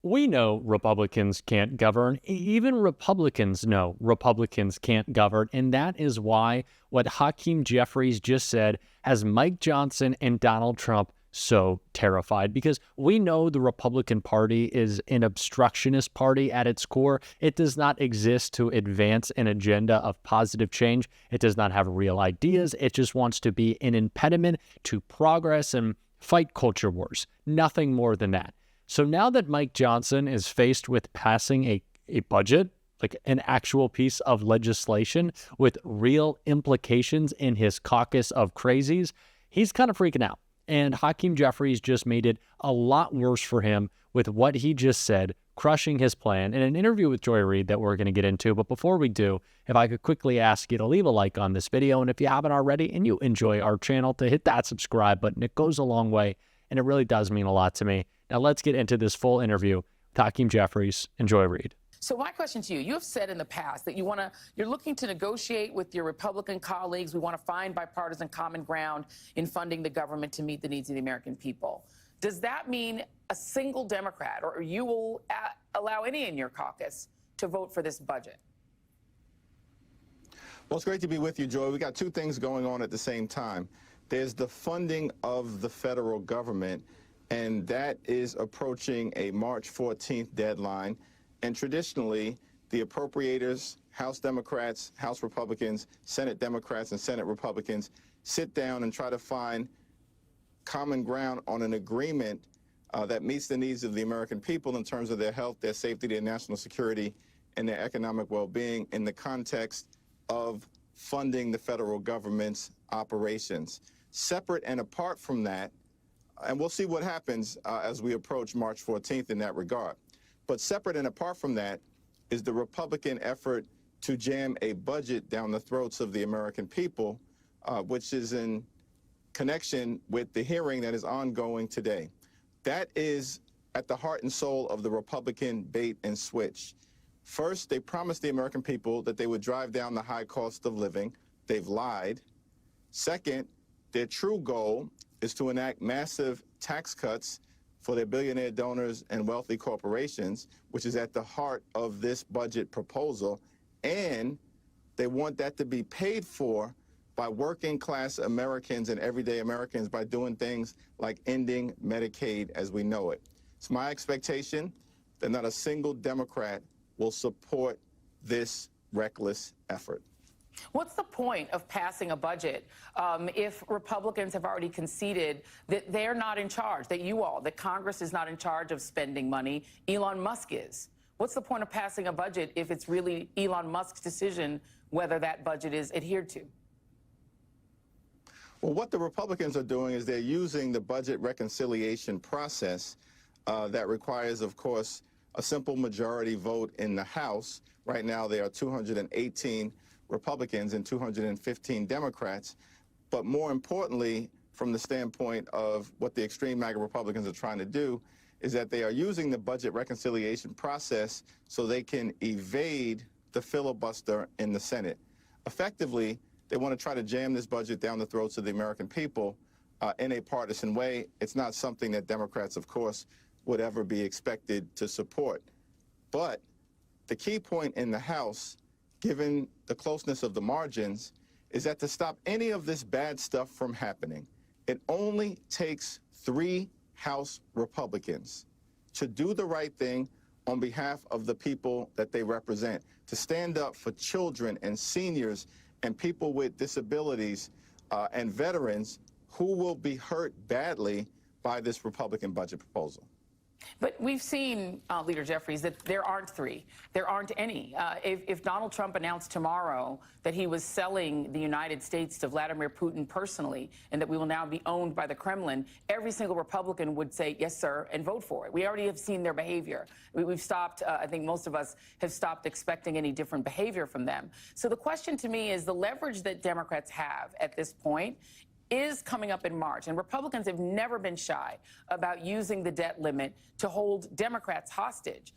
We know Republicans can't govern. Even Republicans know Republicans can't govern. And that is why what Hakeem Jeffries just said has Mike Johnson and Donald Trump so terrified, because we know the Republican Party is an obstructionist party at its core. It does not exist to advance an agenda of positive change. It does not have real ideas. It just wants to be an impediment to progress and fight culture wars. Nothing more than that. So now that Mike Johnson is faced with passing a budget, like an actual piece of legislation with real implications in his caucus of crazies, he's kind of freaking out. And Hakeem Jeffries just made it a lot worse for him with what he just said, crushing his plan in an interview with Joy Reid that we're going to get into. But before we do, if I could quickly ask you to leave a like on this video, and if you haven't already and you enjoy our channel, to hit that subscribe button. It goes a long way, and it really does mean a lot to me. Now let's get into this full interview with Hakeem Jeffries and Joy Reid. So my question to you, you have said in the past that you're looking to negotiate with your Republican colleagues. We want to find bipartisan common ground in funding the government to meet the needs of the American people. Does that mean a single Democrat, or you will allow any in your caucus to vote for this budget? Well, it's great to be with you, Joy. We got two things going on at the same time. There's the funding of the federal government, and that is approaching a March 14th deadline. And traditionally, the appropriators, House Democrats, House Republicans, Senate Democrats, and Senate Republicans sit down and try to find common ground on an agreement that meets the needs of the American people in terms of their health, their safety, their national security, and their economic well-being in the context of funding the federal government's operations. Separate and apart from that, and we'll see what happens as we approach March 14th in that regard. But separate and apart from that is the Republican effort to jam a budget down the throats of the American people, which is in connection with the hearing that is ongoing today. That is at the heart and soul of the Republican bait and switch. First, they promised the American people that they would drive down the high cost of living. They've lied. Second, their true goal is to enact massive tax cuts for their billionaire donors and wealthy corporations, which is at the heart of this budget proposal. And they want that to be paid for by working class Americans and everyday Americans by doing things like ending Medicaid as we know it. It's my expectation that not a single Democrat will support this reckless effort. What's the point of passing a budget if Republicans have already conceded that they're not in charge, that Congress is not in charge of spending money, Elon Musk is? What's the point of passing a budget if it's really Elon Musk's decision whether that budget is adhered to? Well, what the Republicans are doing is they're using the budget reconciliation process that requires, of course, a simple majority vote in the House. Right now, there are 218 Republicans and 215 Democrats. But more importantly, from the standpoint of what the extreme MAGA Republicans are trying to do, is that they are using the budget reconciliation process so they can evade the filibuster in the Senate. Effectively, they want to try to jam this budget down the throats of the American people in a partisan way. It's not something that Democrats, of course, would ever be expected to support. But the key point in the House, given the closeness of the margins, is that to stop any of this bad stuff from happening, it only takes 3 House Republicans to do the right thing on behalf of the people that they represent, to stand up for children and seniors and people with disabilities and veterans who will be hurt badly by this Republican budget proposal. But we've seen, Leader Jeffries, that there aren't 3. There aren't any. If Donald Trump announced tomorrow that he was selling the United States to Vladimir Putin personally and that we will now be owned by the Kremlin, every single Republican would say, yes, sir, and vote for it. We already have seen their behavior. We've stopped, I think most of us have stopped expecting any different behavior from them. So the question to me is the leverage that Democrats have at this point is coming up in March, and Republicans have never been shy about using the debt limit to hold Democrats hostage.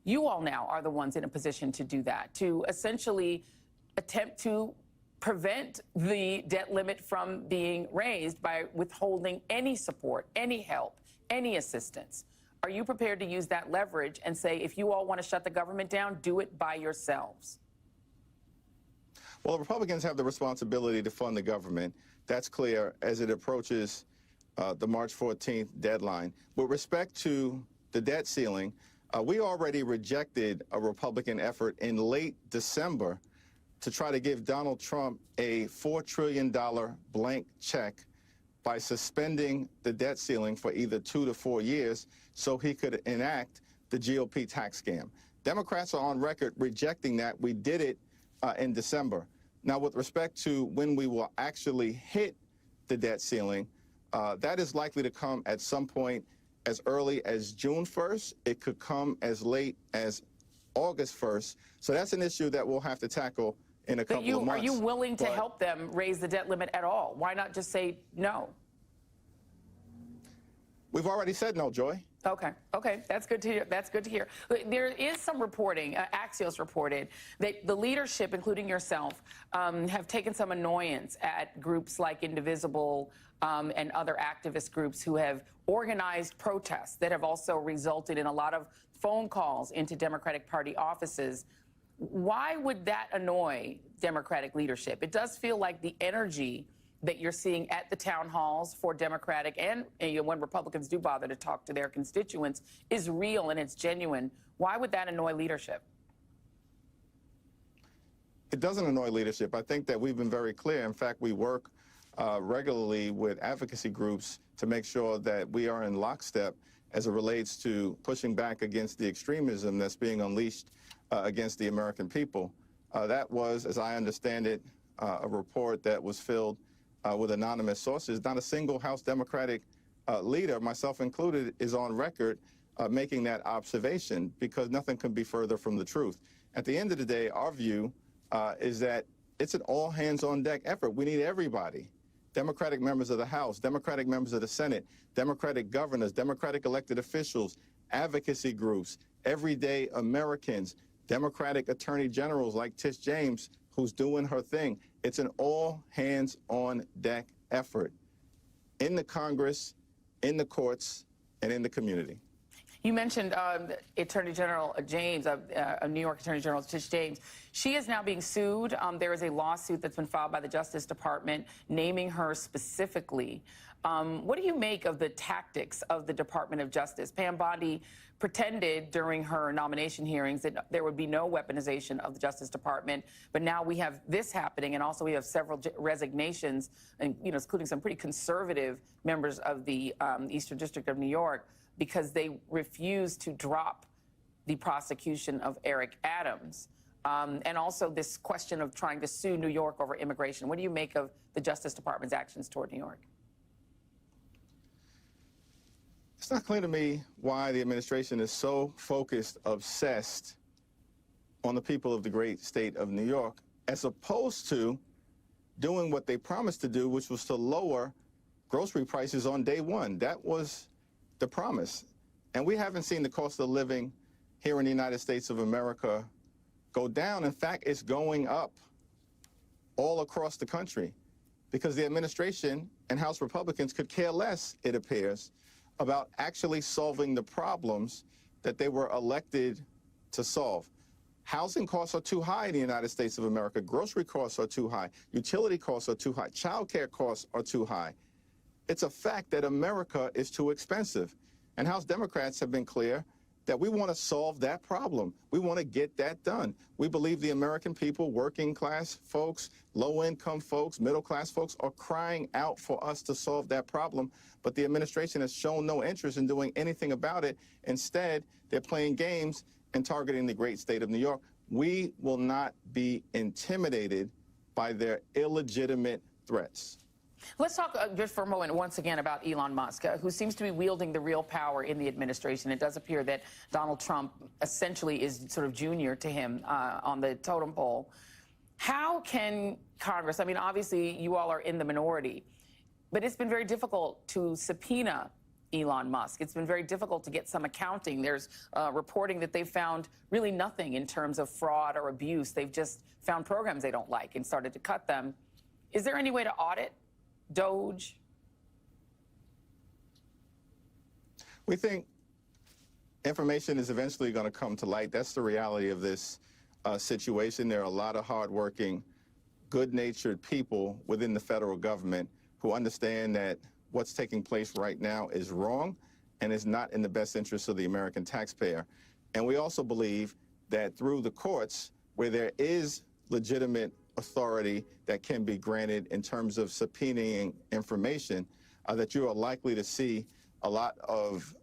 You all now are the ones in a position to do that, to essentially attempt to prevent the debt limit from being raised by withholding any support, any help, any assistance Are you prepared to use that leverage and say, if you all want to shut the government down, do it by yourselves? Well, Republicans have the responsibility to fund the government. That's clear as it approaches the March 14th deadline. With respect to the debt ceiling, we already rejected a Republican effort in late December to try to give Donald Trump a $4 trillion blank check by suspending the debt ceiling for either 2 to 4 years so he could enact the GOP tax scam. Democrats are on record rejecting that. We did it in December. Now, with respect to when we will actually hit the debt ceiling, that is likely to come at some point as early as June 1st. It could come as late as August 1st. So that's an issue that we'll have to tackle in a couple of months. Are you willing to help them raise the debt limit at all? Why not just say no? We've already said no, Joy. Okay, that's good to hear. That's good to hear. There is some reporting, Axios reported, that the leadership, including yourself, have taken some annoyance at groups like Indivisible and other activist groups who have organized protests that have also resulted in a lot of phone calls into Democratic Party offices. Why would that annoy Democratic leadership? It does feel like the energy that you're seeing at the town halls for Democratic and when Republicans do bother to talk to their constituents is real and it's genuine. Why would that annoy leadership? It doesn't annoy leadership. I think that we've been very clear. In fact, we work regularly with advocacy groups to make sure that we are in lockstep as it relates to pushing back against the extremism that's being unleashed against the American people. That was, as I understand it, a report that was filled with anonymous sources. Not a single House Democratic leader, myself included, is on record making that observation, because nothing can be further from the truth. At the end of the day, our view is that it's an all-hands-on-deck effort. We need everybody. Democratic members of the House, Democratic members of the Senate, Democratic governors, Democratic elected officials, advocacy groups, everyday Americans, Democratic attorney generals like Tish James, who's doing her thing. It's an all-hands-on-deck effort in the Congress, in the courts, and in the community. You mentioned Attorney General James, New York Attorney General Tish James. She is now being sued. There is a lawsuit that's been filed by the Justice Department naming her specifically. What do you make of the tactics of the Department of Justice? Pam Bondi pretended during her nomination hearings that there would be no weaponization of the Justice Department, but now we have this happening, and also we have several resignations, and including some pretty conservative members of the Eastern District of New York, because they refused to drop the prosecution of Eric Adams. And also this question of trying to sue New York over immigration. What do you make of the Justice Department's actions toward New York? It's not clear to me why the administration is so focused, obsessed on the people of the great state of New York, as opposed to doing what they promised to do, which was to lower grocery prices on day one. That was the promise. And we haven't seen the cost of living here in the United States of America go down. In fact, it's going up all across the country, because the administration and House Republicans could care less, it appears, about actually solving the problems that they were elected to solve. Housing costs are too high in the United States of America. Grocery costs are too high. Utility costs are too high. Child care costs are too high. It's a fact that America is too expensive. And House Democrats have been clear that we want to solve that problem. We want to get that done. We believe the American people, working class folks, low income folks, middle class folks, are crying out for us to solve that problem. But the administration has shown no interest in doing anything about it. Instead, they're playing games and targeting the great state of New York. We will not be intimidated by their illegitimate threats. Let's talk just for a moment once again about Elon Musk, who seems to be wielding the real power in the administration. It does appear that Donald Trump essentially is sort of junior to him on the totem pole. How can Congress, I mean, obviously you all are in the minority, but it's been very difficult to subpoena Elon Musk. It's been very difficult to get some accounting. There's reporting that they've found really nothing in terms of fraud or abuse. They've just found programs they don't like and started to cut them. Is there any way to audit Doge? We think information is eventually going to come to light. That's the reality of this situation. There are a lot of hardworking, good-natured people within the federal government who understand that what's taking place right now is wrong and is not in the best interest of the American taxpayer. And we also believe that through the courts, where there is legitimate authority that can be granted in terms of subpoenaing information, that you are likely to see a lot of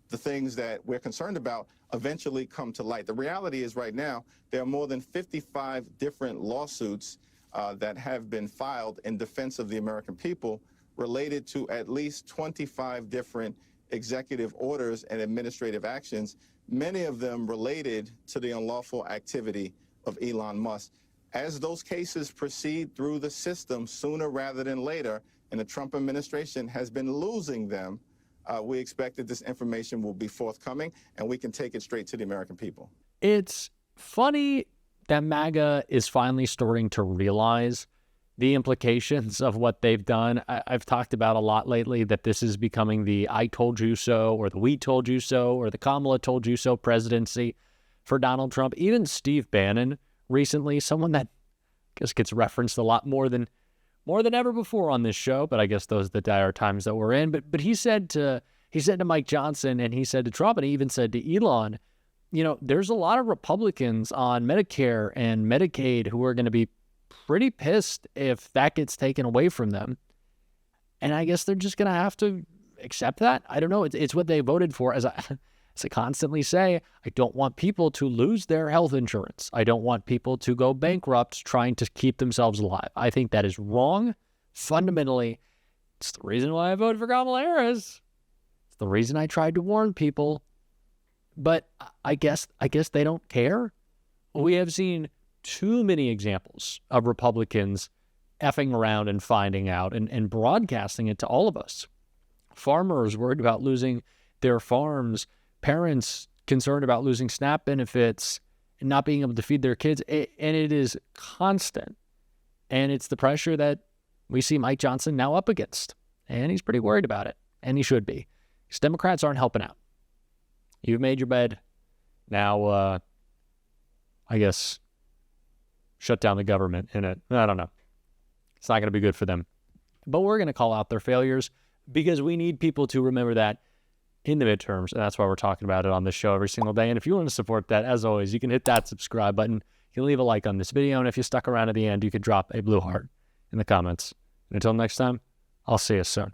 the things that we're concerned about eventually come to light. The reality is right now, there are more than 55 different lawsuits that have been filed in defense of the American people related to at least 25 different executive orders and administrative actions, many of them related to the unlawful activity of Elon Musk. As those cases proceed through the system sooner rather than later, and the Trump administration has been losing them, we expect that this information will be forthcoming and we can take it straight to the American people. It's funny that MAGA is finally starting to realize the implications of what they've done. I've talked about a lot lately that this is becoming the I told you so, or the we told you so, or the Kamala told you so presidency for Donald Trump. Even Steve Bannon recently, someone that I guess gets referenced a lot more than ever before on this show, but I guess those are the dire times that we're in. But he said to Mike Johnson, and he said to Trump, and he even said to Elon, you know, there's a lot of Republicans on Medicare and Medicaid who are going to be pretty pissed if that gets taken away from them. And I guess they're just going to have to accept that. I don't know. It's what they voted for. As I constantly say, I don't want people to lose their health insurance. I don't want people to go bankrupt trying to keep themselves alive. I think that is wrong. Fundamentally, it's the reason why I voted for Kamala Harris. It's the reason I tried to warn people. But I guess they don't care. We have seen too many examples of Republicans effing around and finding out and broadcasting it to all of us. Farmers worried about losing their farms, parents concerned about losing SNAP benefits and not being able to feed their kids. And it is constant. And it's the pressure that we see Mike Johnson now up against. And he's pretty worried about it. And he should be. Because Democrats aren't helping out. You've made your bed. Now, I guess, shut down the government in it. I don't know. It's not going to be good for them. But we're going to call out their failures because we need people to remember that in the midterms. And that's why we're talking about it on this show every single day. And if you want to support that, as always, you can hit that subscribe button. You can leave a like on this video. And if you stuck around at the end, you could drop a blue heart in the comments. And until next time, I'll see you soon.